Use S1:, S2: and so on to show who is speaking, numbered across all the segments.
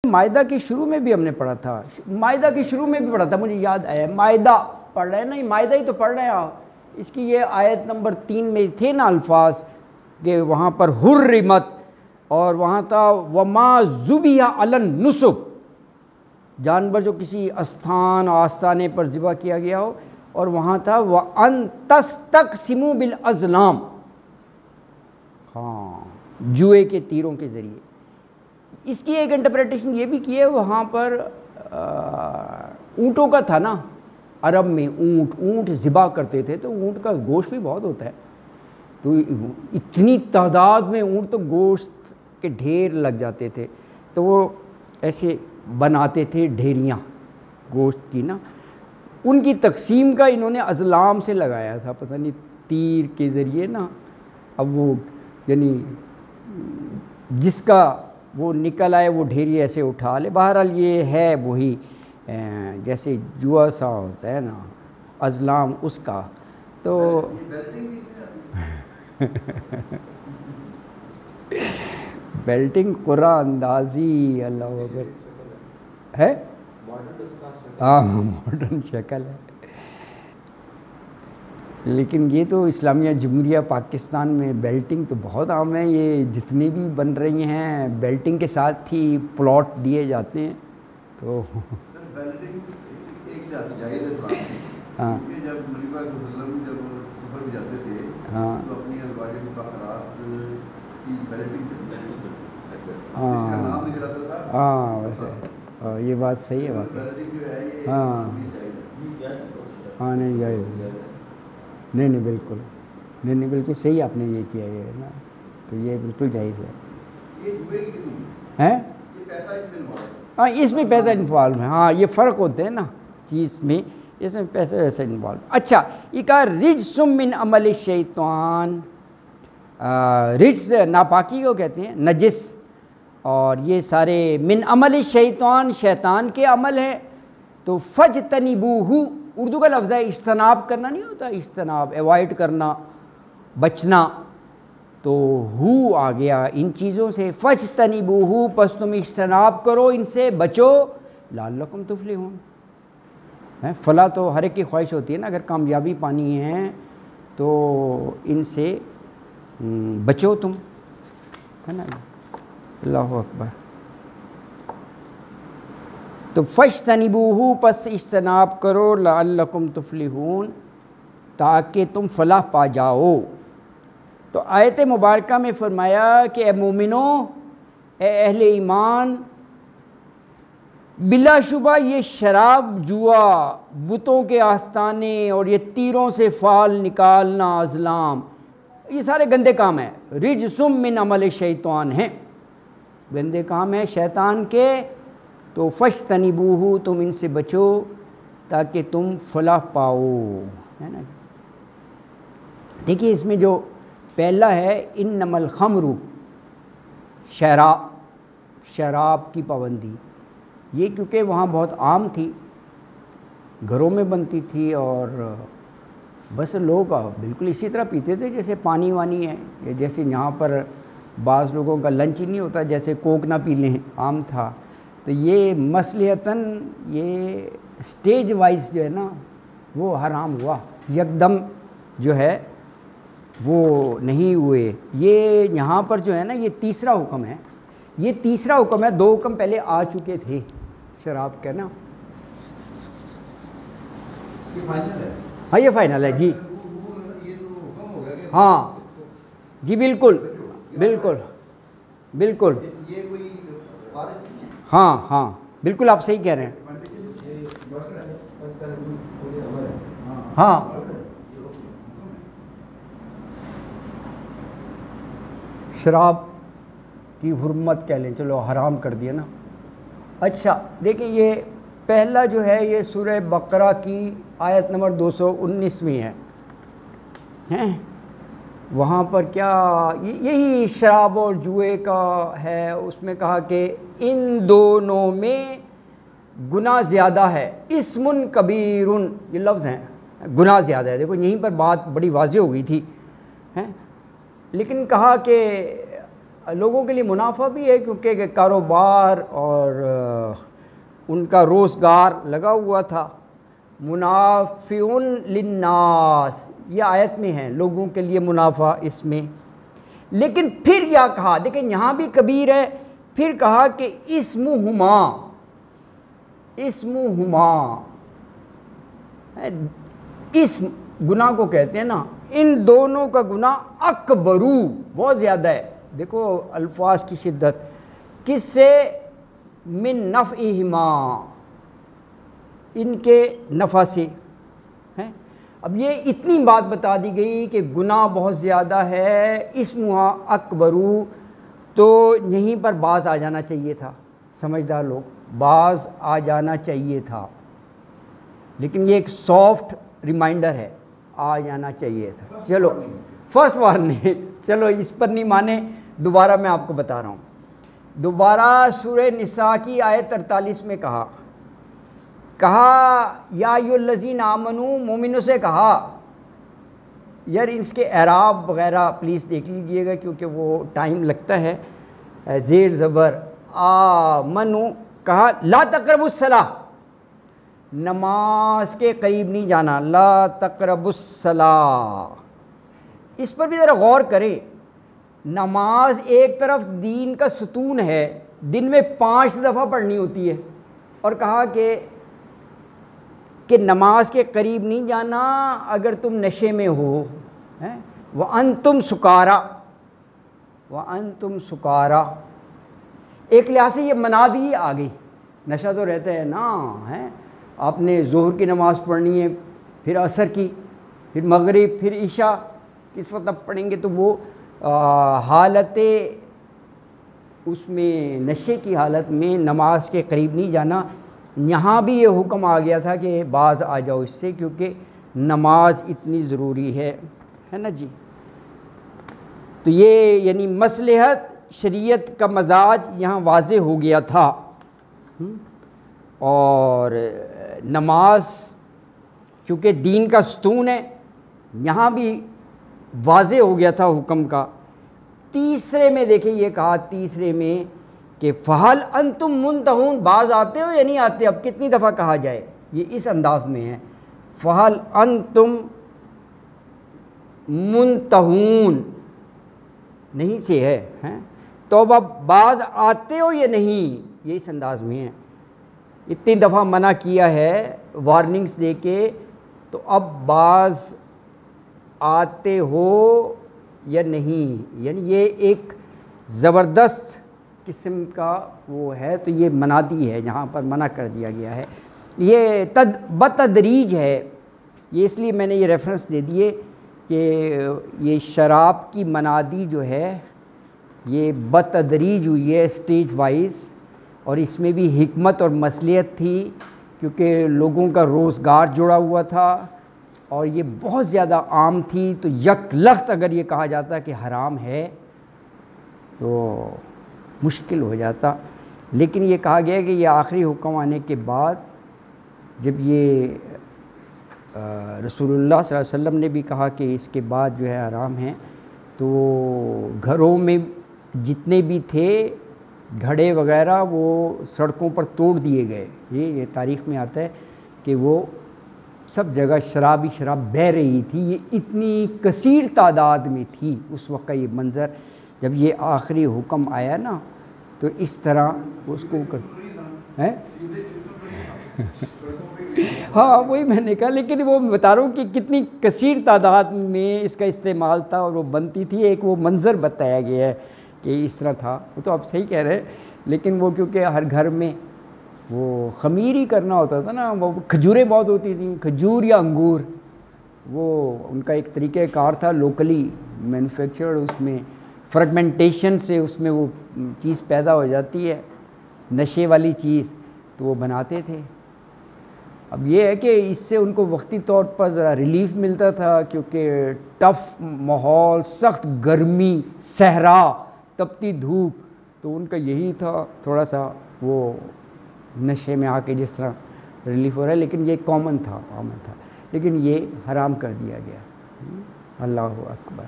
S1: مائدہ کی شروع میں بھی ہم نے پڑھا تھا، مائدہ کی شروع میں بھی پڑھا تھا، مجھے یاد آیا مائدہ پڑھ رہے ہیں نا، مائدہ ہی تو پڑھ رہے ہیں آپ۔ اس کی یہ آیت نمبر 3 میں تھے نا الفاظ کہ وہاں پر حرمت، اور وہاں تھا وما ذبح علی النصب، جانور جو کسی استھان آستانے پر ذبح کیا گیا ہو، اور وہاں تھا وَأَن تَسْتَقْسِمُوا بِالْأَزْلَامِ، ہاں جوئے کے تیروں کے ذریعے۔ اس کی ایک انٹرپریٹیشن یہ بھی کی ہے، وہاں پر اونٹوں کا تھا نا، عرب میں اونٹ ذبح کرتے تھے، تو اونٹ کا گوشت بھی بہت ہوتا ہے، تو اتنی تعداد میں اونٹ تو گوشت کے ڈھیر لگ جاتے تھے، تو وہ ایسے بناتے تھے ڈھیریاں گوشت کی نا، ان کی تقسیم کا انہوں نے ازلام سے لگایا تھا، پتہ نہیں تیر کے ذریعے نا، اب وہ یعنی جس کا وہ نکل آئے وہ ڈھیری ایسے اٹھا لے۔ بہرحال یہ ہے وہی جیسے جوا سا ہوتا ہے نا ازلام اس کا، تو بیلٹنگ قرآن اندازی اللہ اکبر ہے، ہاں ماڈرن شکل ہے، لیکن یہ تو اسلامیہ جمہوریہ پاکستان میں بیلٹنگ تو بہت عام ہے، یہ جتنی بھی بن رہی ہیں بیلٹنگ کے ساتھ ہی پلاٹ دیے جاتے ہیں، تو
S2: بیلٹنگ ایک جائز ہے،
S1: ہاں
S2: جب نبی پاک صلی اللہ علیہ وسلم جب سفر میں جاتے تھے
S1: ہاں
S2: تو اپنی ازواج مطہرات کی بیلٹنگ
S1: ہاں ہاں ویسے یہ بات صحیح ہے، بات ہاں ہاں نہیں جائز نہیں بالکل نہیں بالکل صحیح آپ نے یہ کیا ہے نا، تو یہ بالکل جائز ہے، ہاں اس میں پیسہ انوالو ہے، ہاں یہ فرق ہوتے ہیں نا چیز میں، اس میں پیسہ ویسا انوالو۔ اچھا یہ کہا رجس من عمل الشیطان، رجس ناپاکی کو کہتے ہیں نجس، اور یہ سارے من عمل الشیطان شیطان کے عمل ہیں، تو فجتنبوہ اردو کا لفظ ہے اجتناب کرنا نہیں ہوتا، اجتناب ایوائڈ کرنا بچنا، تو ہو آ گیا ان چیزوں سے، فجتنبوہ پس تم اجتناب کرو ان سے بچو، لعلکم تفلحون، فلاح تو ہر ایک کی خواہش ہوتی ہے نا، اگر کامیابی پانی ہے تو ان سے بچو تم، ہے نا، اللہ اکبر۔ تو فاجتنبوہ پس اجتناب کرو، لعلکم تفلحون تاکہ تم فلاح پا جاؤ۔ تو آیت مبارکہ میں فرمایا کہ اے مومنو، اے اہل ایمان، بلا شبہ یہ شراب جوا، بتوں کے آستانے اور یہ تیروں سے فال نکالنا ازلام، یہ سارے گندے کام ہیں، رجس من عمل الشیطان ہیں، گندے کام ہیں شیطان کے، تو فاجتنبوہ تم ان سے بچو تاکہ تم فلاح پاؤ، ہے نا۔ دیکھیے اس میں جو پہلا ہے انما الخمر، شراب کی پابندی، یہ کیونکہ وہاں بہت عام تھی، گھروں میں بنتی تھی، اور بس لوگ بالکل اسی طرح پیتے تھے جیسے پانی وانی ہے، جیسے یہاں پر بعض لوگوں کا لنچ ہی نہیں ہوتا جیسے کوک نہ پی لیں، عام تھا، تو یہ مصلحتاً یہ سٹیج وائز جو ہے نا وہ حرام ہوا، یکدم جو ہے وہ نہیں ہوئے، یہ یہاں پر جو ہے نا یہ تیسرا حکم ہے، یہ تیسرا حکم ہے، 2 حکم پہلے آ چکے تھے شراب کا نا، ہاں یہ فائنل ہے جی، ہاں جی بالکل بالکل بالکل، ہاں ہاں بالکل آپ صحیح کہہ رہے ہیں، ہاں شراب کی حرمت کہہ لیں، چلو حرام کر دیا نا۔ اچھا دیکھیں یہ پہلا جو ہے یہ سورہ بقرہ کی آیت نمبر 219 میں ہے، وہاں پر کیا یہی شراب اور جوئے کا ہے، اس میں کہا کہ ان دونوں میں گناہ زیادہ ہے، اسم کبیر، یہ لفظ ہیں گناہ زیادہ ہے، دیکھو یہیں پر بات بڑی واضح ہو گئی تھی، لیکن کہا کہ لوگوں کے لیے منافع بھی ہے کیونکہ کاروبار اور ان کا روزگار لگا ہوا تھا. منافع للناس یہ آیت میں ہے، لوگوں کے لیے منافع اس میں. لیکن پھر کیا کہا، دیکھیں یہاں بھی کبیر ہے، پھر کہا کہ اسمہما اسم گناہ کو کہتے ہیں نا، ان دونوں کا گناہ اکبرو بہت زیادہ ہے. دیکھو الفاظ کی شدت، کس سے؟ من نفعہما ان کے نفع سے. اب یہ اتنی بات بتا دی گئی کہ گناہ بہت زیادہ ہے، اسمہا اکبرو، تو یہیں پر باز آ جانا چاہیے تھا. سمجھدار لوگ، باز آ جانا چاہیے تھا، لیکن یہ ایک سافٹ ریمائنڈر ہے، آ جانا چاہیے تھا. چلو فرسٹ وارننگ، چلو اس پر نہیں مانے، دوبارہ میں آپ کو بتا رہا ہوں. دوبارہ سورہ نساء کی آیت 43 میں کہا یا ایھا الذین آمنو، مومنوں سے کہا. یار اس کے اعراب وغیرہ پلیز دیکھ لیجئے گا کیونکہ وہ ٹائم لگتا ہے. زیر زبر آمنو، کہا لا تقربوا الصلاۃ، نماز کے قریب نہیں جانا. لا تقربوا الصلاۃ، اس پر بھی ذرا غور کریں. نماز ایک طرف دین کا ستون ہے، دن میں 5 دفعہ پڑھنی ہوتی ہے، اور کہا کہ نماز کے قریب نہیں جانا اگر تم نشے میں ہو. وَأَنْتُمْ سُكَارَى، وَأَنْتُمْ سُكَارَى، ایک لحاظ سے یہ منادی آ گئی. نشہ تو رہتا ہے نا، آپ نے ظہر کی نماز پڑھنی ہے، پھر عصر کی، پھر مغرب، پھر عشاء، کس وقت آپ پڑھیں گے؟ تو وہ حالت اس میں نشے کی حالت میں نماز کے قریب نہیں جانا. یہاں بھی یہ حکم آ گیا تھا کہ باز آ جاؤ اس سے، کیونکہ نماز اتنی ضروری ہے نا جی. تو یہ یعنی مصلحت شریعت کا مزاج یہاں واضح ہو گیا تھا. اور نماز کیونکہ دین کا ستون ہے، یہاں بھی واضح ہو گیا تھا حکم کا. تیسرے میں دیکھیں یہ کہا، تیسرے میں کہ فہل انتم منتہون، باز آتے ہو یا نہیں آتے؟ اب کتنی دفعہ کہا جائے، یہ اس انداز میں ہے. فہل انتم منتہون نہیں سے ہے، تو اب باز آتے ہو یا نہیں، یہ اس انداز میں ہے. اتنی دفعہ منع کیا ہے وارننگز دے کے، تو اب باز آتے ہو یا نہیں، یعنی یہ ایک زبردست قسم کا وہ ہے. تو یہ منادی ہے، یہاں پر منع کر دیا گیا ہے. یہ بتدریج ہے، یہ اس لیے میں نے یہ ریفرنس دے دیے کہ یہ شراب کی منادی جو ہے یہ بتدریج ہوئی ہے، اسٹیج وائز. اور اس میں بھی حکمت اور مصلحت تھی کیونکہ لوگوں کا روزگار جڑا ہوا تھا اور یہ بہت زیادہ عام تھی. تو یک لخت اگر یہ کہا جاتا کہ حرام ہے تو مشکل ہو جاتا. لیکن یہ کہا گیا کہ یہ آخری حکم آنے کے بعد، جب یہ رسول اللہ صلی اللہ علیہ وسلم نے بھی کہا کہ اس کے بعد جو ہے حرام ہے، تو گھروں میں جتنے بھی تھے گھڑے وغیرہ وہ سڑکوں پر توڑ دیے گئے. یہ تاریخ میں آتا ہے کہ وہ سب جگہ شراب بہہ رہی تھی. یہ اتنی کثیر تعداد میں تھی اس وقت کا یہ منظر. جب یہ آخری حکم آیا نا تو اس طرح اس کو ہاں وہی میں نے کہا، لیکن وہ بتا رہا ہوں کہ کتنی کثیر تعداد میں اس کا استعمال تھا اور وہ بنتی تھی. ایک وہ منظر بتایا گیا ہے کہ اس طرح تھا. وہ تو آپ صحیح کہہ رہے ہیں، لیکن وہ کیونکہ ہر گھر میں وہ خمیر ہی کرنا ہوتا تھا نا، وہ کھجوریں بہت ہوتی تھیں، کھجور یا انگور، وہ ان کا ایک طریقہ کار تھا لوکلی مینوفیکچرڈ. اس میں فرگمنٹیشن سے اس میں وہ چیز پیدا ہو جاتی ہے، نشے والی چیز، تو وہ بناتے تھے. اب یہ ہے کہ اس سے ان کو وقتی طور پر ذرا ریلیف ملتا تھا کیونکہ ٹف ماحول، سخت گرمی، صحرا، تپتی دھوپ، تو ان کا یہی تھا تھوڑا سا وہ نشے میں آ کے جس طرح ریلیف ہو رہا ہے. لیکن یہ کامن تھا، لیکن یہ حرام کر دیا گیا. اللہ اکبر.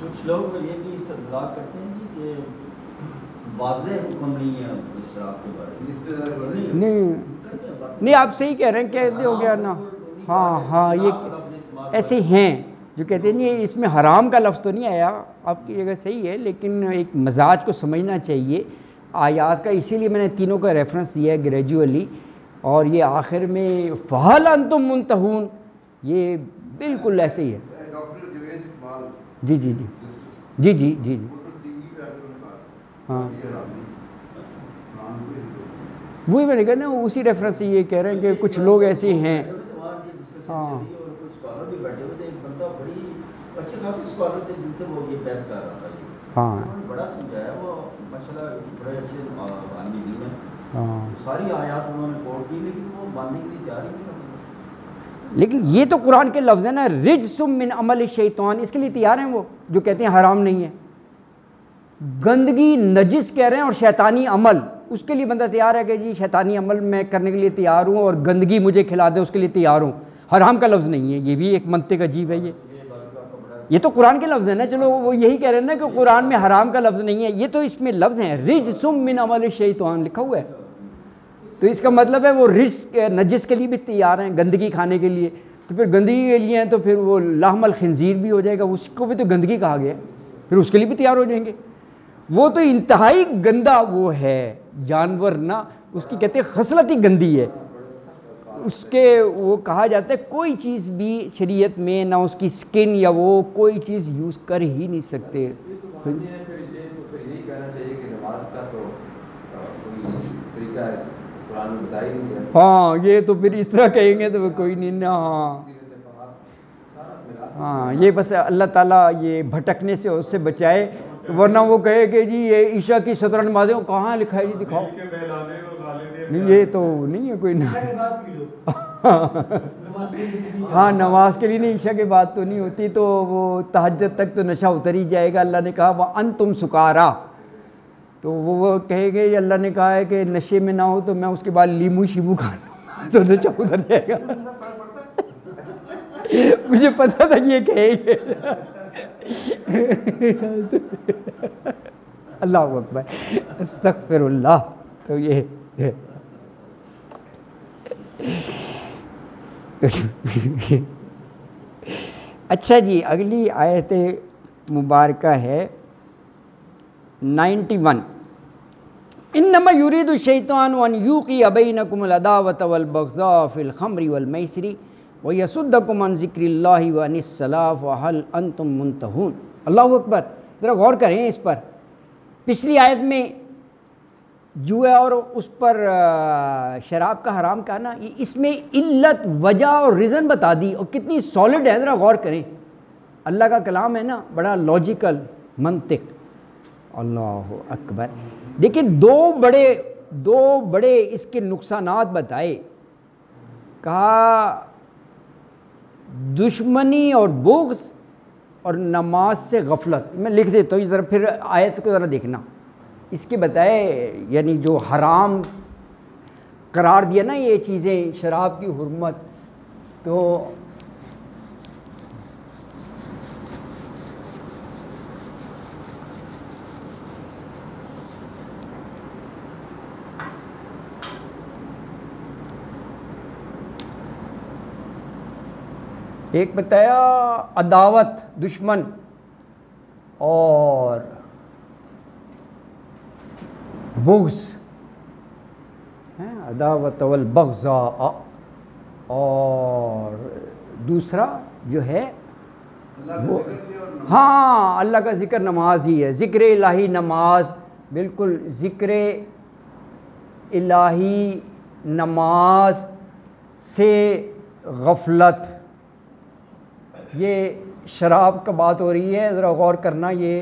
S3: کچھ لوگ یہ بھی استدلال کرتے ہیں کہ واضح حکم نہیں ہے شراب کے بارے میں.
S1: نہیں آپ صحیح کہہ رہے ہیں، کہتے ہو گیا نا. ہاں یہ ایسے ہیں جو کہتے ہیں نہیں اس میں حرام کا لفظ تو نہیں آیا، آپ کی جگہ صحیح ہے، لیکن ایک مزاج کو سمجھنا چاہیے آیات کا. اسی لیے میں نے تینوں کا ریفرنس دیا ہے گریجولی. اور یہ آخر میں فَهَلْ أَنْتُمْ مُنْتَهُونَ یہ بالکل ایسے ہی ہے. جی ہاں وہی میں نے کہا نا، اسی ریفرنس سے یہ کہہ رہے ہیں کہ کچھ لوگ ایسے ہیں. ہاں ہاں
S3: بڑا سمجھایا وہ مسئلہ، بڑے اچھے عالمی دین ہیں.
S1: ہاں
S3: ساری آیات انہوں نے کوٹ کی لیکن وہ ماننے کے لیے تیار ہی نہیں تھا.
S1: لیکن یہ تو قرآن کے لفظ ہے نا، رجس من عمل الشیطان، اس کے لیے تیار ہیں وہ جو کہتے ہیں حرام نہیں ہے. گندگی نجس کہہ رہے ہیں اور شیطانی عمل، اس کے لیے بندہ تیار ہے کہ جی شیطانی عمل میں کرنے کے لیے تیار ہوں اور گندگی مجھے کھلا دے اس کے لیے تیار ہوں. حرام کا لفظ نہیں ہے، یہ بھی ایک منطق عجیب ہے. یہ تو قرآن کے لفظ ہیں نا. چلو وہ یہی کہہ رہے ہیں نا کہ قرآن میں حرام کا لفظ نہیں ہے، یہ تو اس میں لفظ ہیں رجس من عمل الشیطان لکھا ہوا ہے. تو اس کا مطلب ہے وہ رزق نجس کے لیے بھی تیار ہیں، گندگی کھانے کے لیے. تو پھر گندگی کے لیے ہیں تو پھر وہ لحم الخنزیر بھی ہو جائے گا، اس کو بھی تو گندگی کہا گیا ہے، پھر اس کے لیے بھی تیار ہو جائیں گے. وہ تو انتہائی گندا وہ ہے جانور نا، اس کی کہتے ہیں خصلت ہی گندی ہے. اس کے وہ کہا جاتا ہے کوئی چیز بھی شریعت میں نہ اس کی سکن یا وہ کوئی چیز یوز کر ہی نہیں سکتے. ہاں یہ تو پھر اس طرح کہیں گے تو کوئی نہیں نا. ہاں یہ بس اللہ تعالیٰ یہ بھٹکنے سے اس سے بچائے، تو ورنہ وہ کہے کہ جی یہ عشاء کی 17 نمازیں کہاں لکھا ہے جی دکھاؤ. نہیں یہ تو نہیں ہے کوئی ہاں نماز کے لیے نہیں، عشاء کے بعد تو نہیں ہوتی. تو وہ تہجد تک تو نشہ اتر ہی جائے گا. اللہ نے کہا وَأَنْتُمْ سُكَارَىٰ، تو وہ کہے گے اللہ نے کہا ہے کہ نشے میں نہ ہو تو میں اس کے بعد لیمو شیمو کھا لوں تو نشہ اتر جائے گا. مجھے پتا تھا کہ یہ کہے گے. اللہ اکبر استغفر اللہ. تو یہ اچھا جی اگلی آیت مبارکہ ہے 91. انما یرید الشیطان ان یوقع بینکم العداوۃ والبغضاء فی الخمر والمیسر ویصدکم عن ذکر اللہ وعن الصلاۃ فہل انتم منتہون. اللہ اکبر. ذرا غور کریں اس پر. پچھلی آیت میں جوا اور اس پر شراب کا حرام کہا نا، اس میں علت وجہ اور ریزن بتا دی اور کتنی سالڈ ہے. ذرا غور کریں، اللہ کا کلام ہے نا، بڑا لاجیکل منطق. اللہ اکبر. دیکھیں دو بڑے اس کے نقصانات بتائے. کہا دشمنی اور بغض اور نماز سے غفلت. میں لکھ دیتا ہوں ذرا، پھر آیت کو ذرا دیکھنا. اس کے بتائے یعنی جو حرام قرار دیا نا یہ چیزیں، شراب کی حرمت. تو ایک بتایا عداوت دشمن، اور بغض عداوت والبغضاء، اور دوسرا جو ہے وہ ہاں اللہ کا ذکر نماز ہی ہے. ذکر الہی نماز، بالکل ذکر الہی نماز سے غفلت. یہ شراب کا بات ہو رہی ہے، ذرا غور کرنا، یہ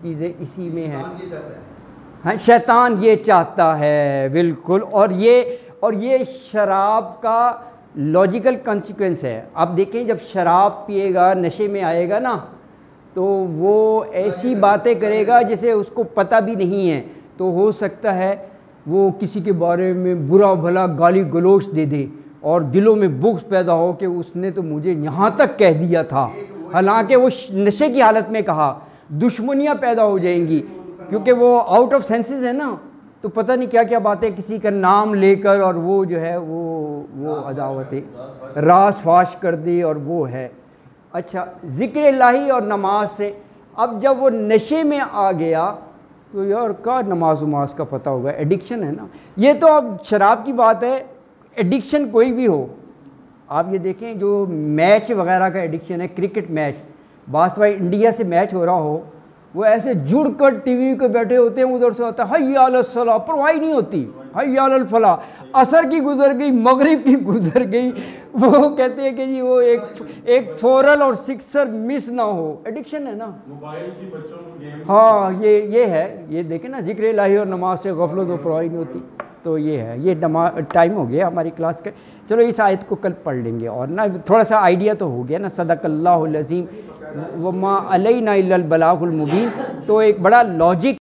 S1: چیزیں اسی میں ہیں. ہاں شیطان یہ چاہتا ہے بالکل. اور یہ شراب کا لاجیکل کنسیکوینس ہے. آپ دیکھیں جب شراب پیے گا، نشے میں آئے گا نا، تو وہ ایسی باتیں کرے گا جیسے اس کو پتہ بھی نہیں ہے. تو ہو سکتا ہے وہ کسی کے بارے میں برا بھلا گالی گلوچ دے دے اور دلوں میں بغض پیدا ہو کہ اس نے تو مجھے یہاں تک کہہ دیا تھا، حالانکہ وہ نشے کی حالت میں کہا. دشمنیاں پیدا ہو جائیں گی، کیونکہ وہ آؤٹ آف سینسز ہے نا، تو پتہ نہیں کیا کیا باتیں کسی کا نام لے کر، اور وہ جو ہے وہ عداوتیں راز فاش کر دی، اور وہ ہے۔ اچھا، ذکر الہی اور نماز سے، اب جب وہ نشے میں آ گیا تو یار کا نماز کا پتہ ہوگا، ایڈکشن ہے نا یہ۔ تو اب شراب کی بات ہے، ایڈکشن کوئی بھی ہو، آپ یہ دیکھیں جو میچ وغیرہ کا ایڈکشن ہے، کرکٹ میچ، بعض بھائی انڈیا سے میچ ہو رہا ہو، وہ ایسے جڑ کر ٹی وی کے بیٹھے ہوتے ہیں، ادھر سے ہوتا ہے حی علی الصلاۃ، پرواہ نہیں ہوتی، حی علی الفلاح، عصر کی گزر گئی، مغرب کی گزر گئی، وہ کہتے ہیں کہ جی وہ ایک فورل اور سکسر مس نہ ہو، ایڈکشن ہے نا
S4: موبائل کی بچوں کو گیمز۔
S1: ہاں یہ ہے، یہ دیکھیں نا، ذکر الہی اور نماز سے غفلت و پرواہی نہیں ہوتی۔ تو یہ ہے، یہ ٹائم ہو گیا ہماری کلاس کا، چلو اس آیت کو کل پڑھ لیں گے، اور نا تھوڑا سا آئیڈیا تو ہو گیا نا، صدق اللہ العظیم وما علینا الا البلاغ المبین، تو ایک بڑا لاجک